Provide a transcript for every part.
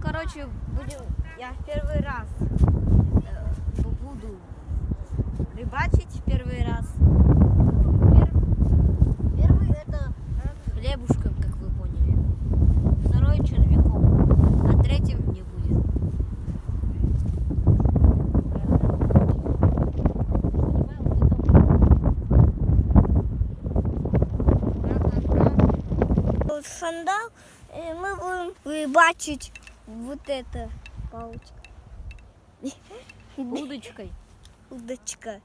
короче, я в первый раз буду рыбачить в первый раз. Первый это хлебушком, как вы поняли. Второй червяком, а третьим не будет. Сандал, мы будем рыбачить вот это палочка. Удочкой. Удочка.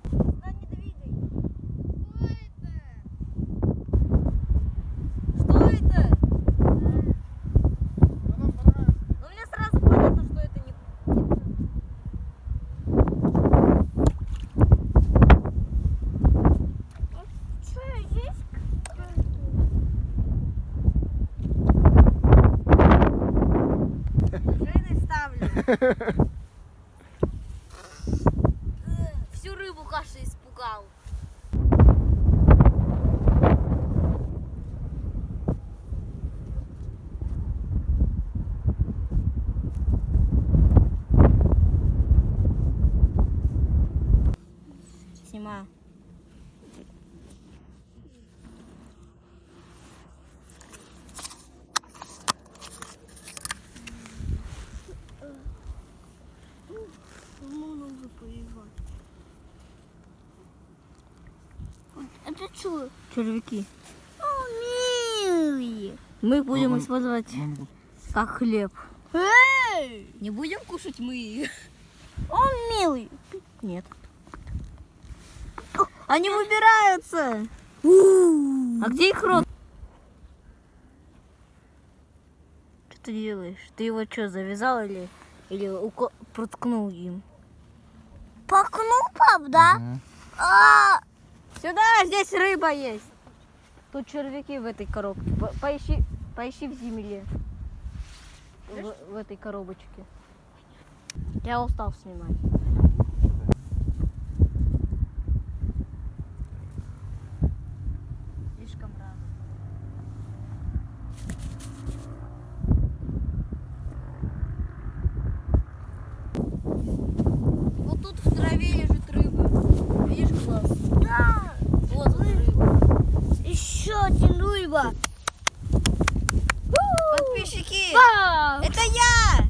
Что это? Ну мне сразу понятно, что это не. Что здесь? Шины ставлю. Всю рыбу Каша испугал. Снимаю. Это что? Червяки. О, милые. Мы их будем использовать как хлеб. Эй! Не будем кушать мы их? Он милый. Нет. Они выбираются. А где их рот? Что ты делаешь? Ты его что, завязал или проткнул им? Проткнул, пап, да? Сюда, здесь рыба есть. Тут червяки в этой коробке. Поищи в земле. В этой коробочке. Я устал снимать. Слишком рано. Вот тут в траве лежит рыба. Видишь глаз? Да. Вот рыба. Еще один рыба. Подписчики, это я.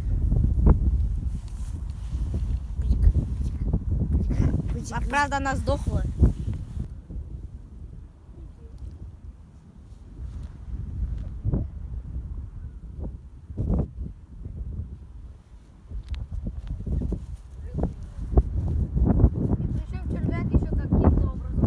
А правда она сдохла. Причем червяк еще каким-то образом.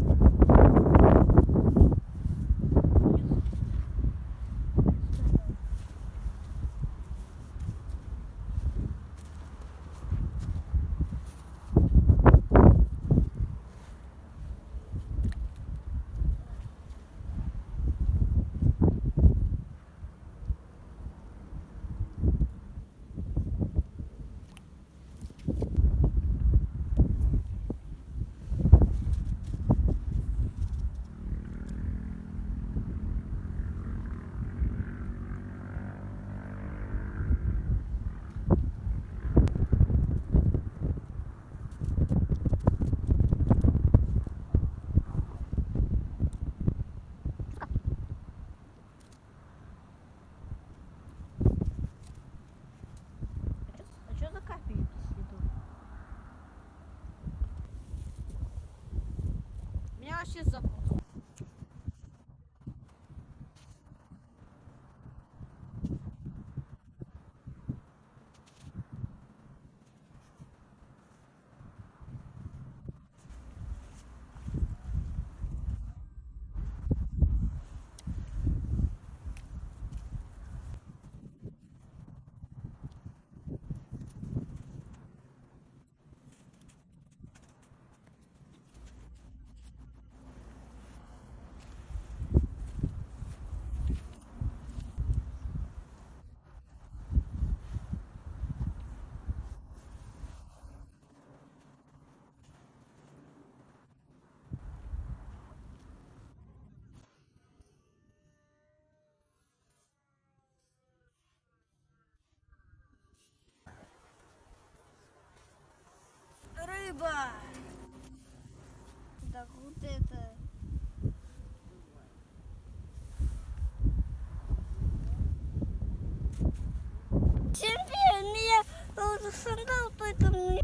рыба. Так вот это. Чемпион, меня сандал только мне.